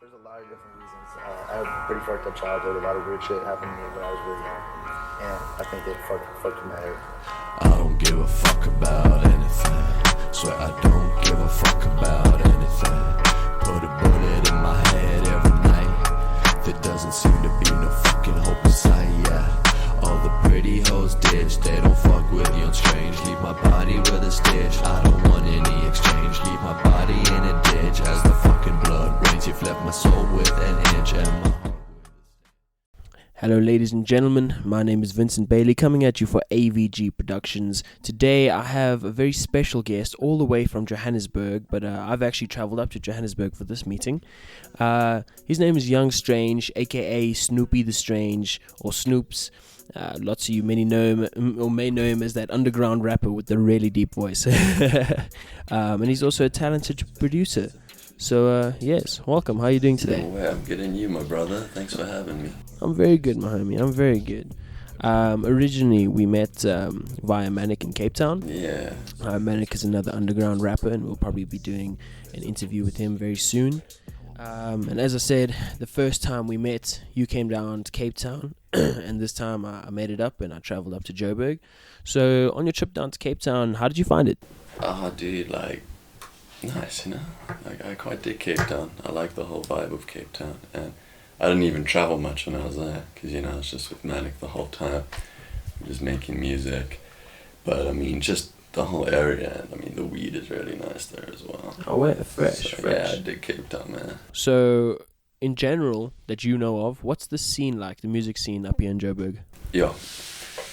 there's a lot of different reasons. I had a pretty fucked up childhood. A lot of weird shit happened to me when I was really young, and I think it fucked with my head. I don't give a fuck about anything. Swear I don't give a fuck about anything. Put a bullet in my head every night. There doesn't seem to be no fucking hope in sight, yeah. All the pretty hoes ditch, they don't fuck with you on strange. Leave my body with a stitch, I don't want any exchange. Leave my body in a ditch as the fucking blood rains. You've left my soul with an inch and my heart. Hello ladies and gentlemen, my name is Vincent Bailey coming at you for AVG Productions. Today I have a very special guest all the way from Johannesburg, but I've actually travelled up to Johannesburg for this meeting. His name is Young Strange, aka Snoopy the Strange, or Snoops. Lots of you may know him as that underground rapper with the really deep voice. And he's also a talented producer. So yes, welcome. How are you doing today? No way, I'm getting you, my brother. Thanks for having me. I'm very good, my homie. I'm very good. Originally, we met via Manic in Cape Town. Yeah. Manic is another underground rapper, and we'll probably be doing an interview with him very soon. And as I said, the first time we met, you came down to Cape Town, and this time I made it up and I traveled up to Joburg. So on your trip down to Cape Town, how did you find it? Dude, nice, you know? I quite dig Cape Town. I like the whole vibe of Cape Town. And I didn't even travel much when I was there, because, I was just with Manic the whole time, just making music. But, just the whole area, and, the weed is really nice there as well. Oh, yeah, fresh. Yeah, I dig Cape Town, man. So, in general, that you know of, what's the scene like, the music scene up here in Joburg? Yeah.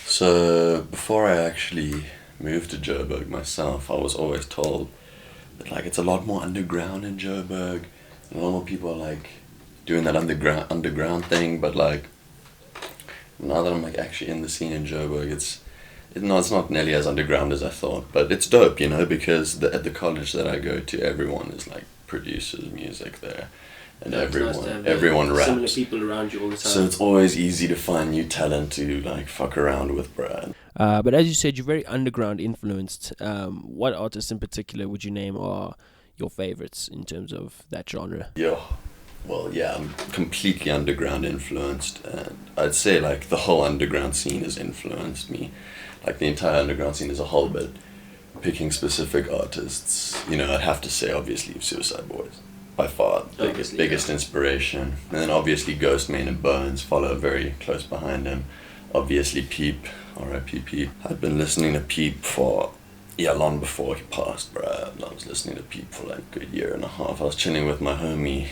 So, before I actually moved to Joburg myself, I was always told that, it's a lot more underground in Joburg, and a lot more people are, doing that underground thing, but, now that I'm, actually in the scene in Joburg, it's not nearly as underground as I thought, but it's dope, because at the college that I go to, everyone is, produces music there, and everyone raps. Similar people around you all the time. So it's always easy to find new talent to, fuck around with, Brad. But as you said, you're very underground influenced. What artists in particular would you name are your favorites in terms of that genre? I'm completely underground influenced, and I'd say, the whole underground scene has influenced me. The entire underground scene as a whole, but picking specific artists, I'd have to say, obviously, Suicide Boys. By far, biggest inspiration. And then obviously Ghostman and Bones follow very close behind him. Obviously Peep, R.I.P. Peep. I'd been listening to Peep for, long before he passed, bruh. I was listening to Peep for a good year and a half. I was chilling with my homie,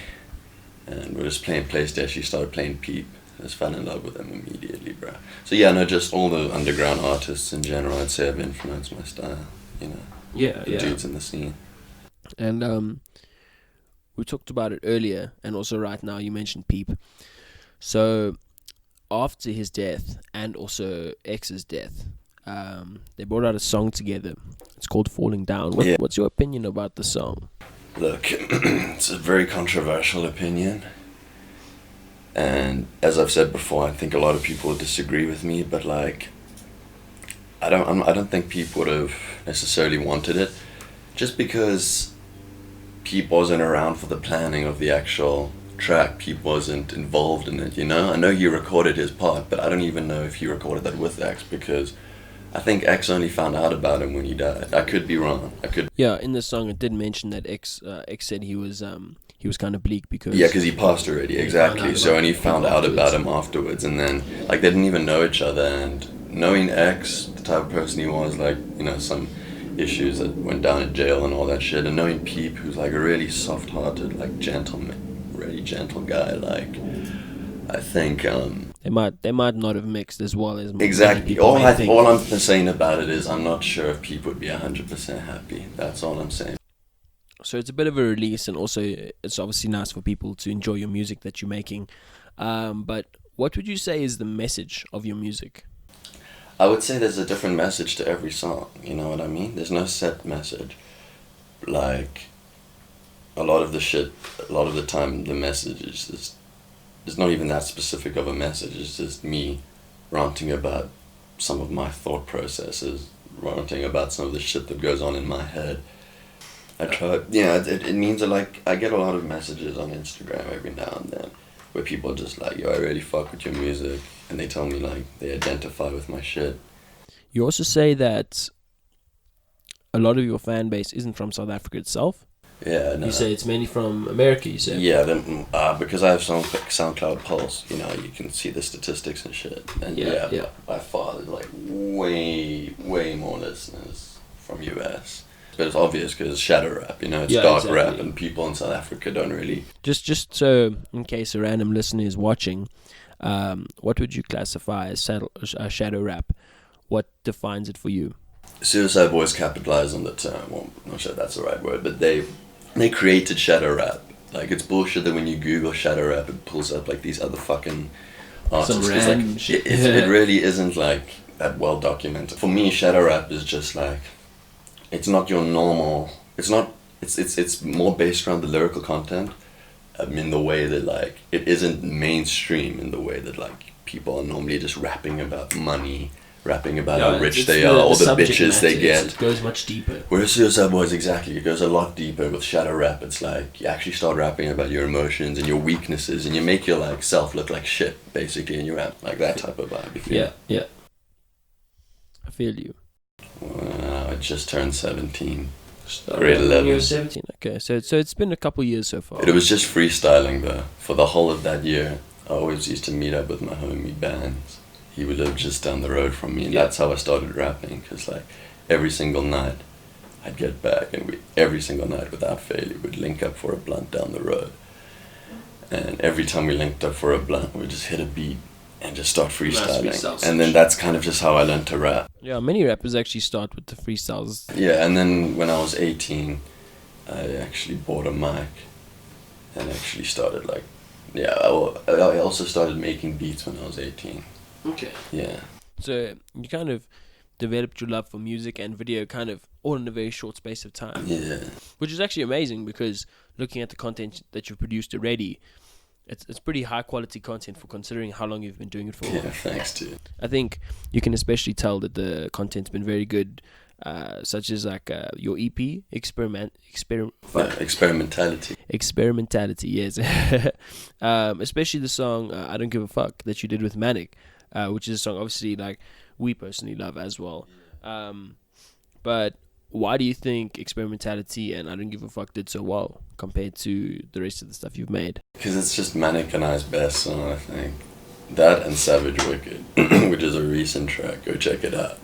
and we were just playing PlayStation. He started playing Peep. I just fell in love with him immediately, bruh. So just all the underground artists in general, I'd say have influenced my style, The dudes in the scene. And we talked about it earlier, and also right now you mentioned Peep. So after his death, and also X's death, they brought out a song together. It's called Falling Down. What's your opinion about the song? Look, it's a very controversial opinion. And as I've said before, I think a lot of people disagree with me, but I don't think Peep would have necessarily wanted it, just because Peep wasn't around for the planning of the actual track. Peep wasn't involved in it, I know he recorded his part, but I don't even know if he recorded that with X, because I think X only found out about him when he died. I could be wrong. Yeah, in the song it did mention that X said he was kind of bleak because... Yeah, because he passed already, exactly. So when he found out about him afterwards, and then, they didn't even know each other, and knowing X, the type of person he was, some issues that went down in jail and all that shit, and knowing Peep, who's, a really soft-hearted, gentleman, really gentle guy, I think, They might not have mixed as well as... Exactly. All I'm saying about it is I'm not sure if Peep would be 100% happy. That's all I'm saying. So it's a bit of a release, and also it's obviously nice for people to enjoy your music that you're making. But what would you say is the message of your music? I would say there's a different message to every song, you know what I mean? There's no set message. A lot of the time, the message is just, it's not even that specific of a message. It's just me ranting about some of my thought processes, ranting about some of the shit that goes on in my head. I try. Yeah, it means that, like, I get a lot of messages on Instagram every now and then where people are just like, yo, I really fuck with your music, and they tell me like they identify with my shit. You also say that a lot of your fan base isn't from South Africa itself. Yeah, no. You say it's mainly from America, you say? Yeah, then, because I have SoundCloud Pulse, you know, you can see the statistics and shit. And Yeah. by far, there's like way more listeners from US. But it's obvious because shadow rap, you know, it's dark rap, and people in South Africa don't really. Just so, in case a random listener is watching, what would you classify as shadow rap? What defines it for you? Suicide Boys capitalized on the term. Well, I'm not sure if that's the right word, but they created shadow rap. Like, it's bullshit that when you Google shadow rap, it pulls up like these other fucking artists. Some random shit. It really isn't like that well documented. For me, shadow rap is just like, it's not your normal. It's not. It's more based around the lyrical content, in the way that, like, it isn't mainstream in the way that, like, people are normally just rapping about money, rapping about how rich they are, or the bitches they get. It goes much deeper. Whereas Suicide Boys, exactly, it goes a lot deeper. With shadow rap, it's like you actually start rapping about your emotions and your weaknesses, and you make your, like, self look like shit, basically, in your rap, like that type of vibe. Yeah. I feel you. I just turned 17. Grade 11. You were 17. Okay, so it's been a couple years so far. It was just freestyling though. For the whole of that year, I always used to meet up with my homie Bands. He would live just down the road from me, and that's how I started rapping. Because, like, every single night, I'd get back, and every single night without fail, we would link up for a blunt down the road. And every time we linked up for a blunt, we'd just hit a beat and just start freestyling. And then that's kind of just how I learned to rap. Yeah, many rappers actually start with the freestyles. Yeah, and then when I was 18, I actually bought a mic and actually started, like, I also started making beats when I was 18. Okay. Yeah. So you kind of developed your love for music and video kind of all in a very short space of time. Yeah. Which is actually amazing, because looking at the content that you've produced already, it's pretty high quality content for considering how long you've been doing it for. Yeah, thanks, dude. I think you can especially tell that the content's been very good, such as like your EP, Experimentality, yes. Especially the song I Don't Give a Fuck that you did with Manic, which is a song obviously like we personally love as well. But why do you think Experimentality and I Don't Give a Fuck did so well compared to the rest of the stuff you've made? Because it's just Manic and I's best song, I think. That and Savage Wicked, which is a recent track. Go check it out.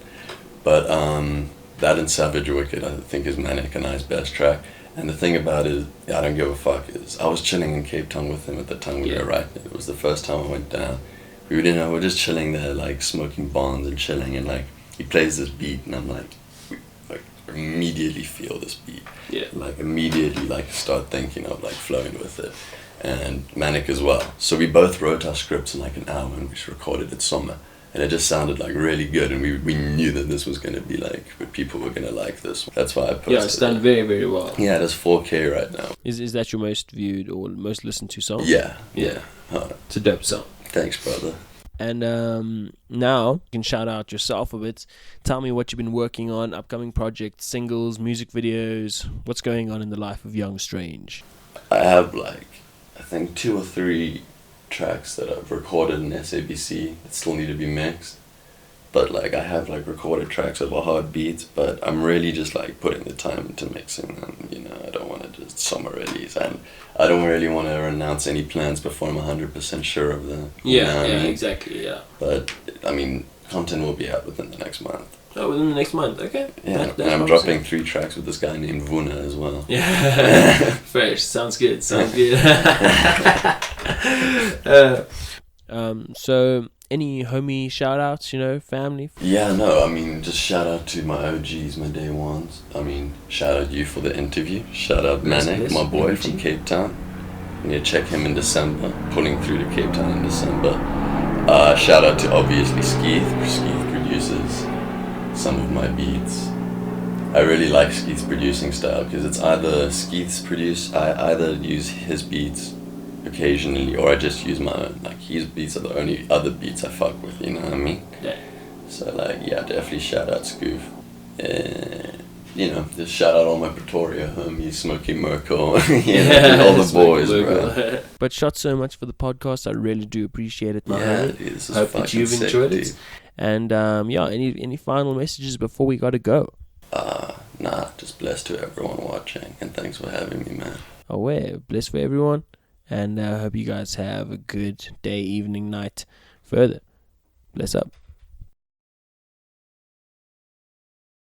But that and Savage Wicked, I think, is Manic and I's best track. And the thing about it, I Don't Give a Fuck, is I was chilling in Cape Town with him at the time we were writing it. It was the first time I went down. We were just chilling there, like, smoking bonds and chilling, and, like, he plays this beat, and I'm like immediately feel this beat. Yeah. Like, immediately, like, start thinking of, like, flowing with it. And Manic as well. So we both wrote our scripts in, like, an hour, and we just recorded it summer. And it just sounded, like, really good, and we knew that this was going to be, like, people were going to like this. That's why I posted it. Yeah, it's done very, very well. Yeah, it has 4K right now. Is that your most viewed or most listened to song? Yeah. It's a dope song. Thanks, brother. And now you can shout out yourself a bit. Tell me what you've been working on, upcoming projects, singles, music videos. What's going on in the life of Young Strange? I have, like, I think 2 or 3 tracks that I've recorded in SABC that still need to be mixed. But, like, I have, like, recorded tracks over hard beats, but I'm really just, like, putting the time into mixing them, you know. I don't want to just summer release, and I don't really want to announce any plans before I'm 100% sure of them. Exactly, yeah. But, I mean, content will be out within the next month. Oh, within the next month, okay. Yeah, and I'm dropping 3 tracks with this guy named Vuna as well. Yeah, fresh, sounds good. So, any homie shout outs, you know, family? Yeah, no, I mean, just shout out to my OGs, my day ones. I mean, shout out you for the interview. Shout out Manic, my boy from Cape Town. You need to check him in December, pulling through to Cape Town in December. Shout out to, obviously, Skeeth. Skeeth produces some of my beats. I really like Skeeth's producing style, because it's either Skeeth's produce, I either use his beats occasionally, or I just use my own. Like, his beats are the only other beats I fuck with, you know what I mean? Yeah. So, like, yeah, definitely shout out Scoof. just shout out all my Pretoria homies, Smokey Merkel, all the boys, bro. But shots so much for the podcast. I really do appreciate it, my Yeah, homie. dude, this is Hope that fucking you've sick, enjoyed dude. it. And any final messages before we gotta go? Nah, just blessed to everyone watching, and thanks for having me, man. Aware, bless for everyone, and I hope you guys have a good day, evening, night further. Bless up.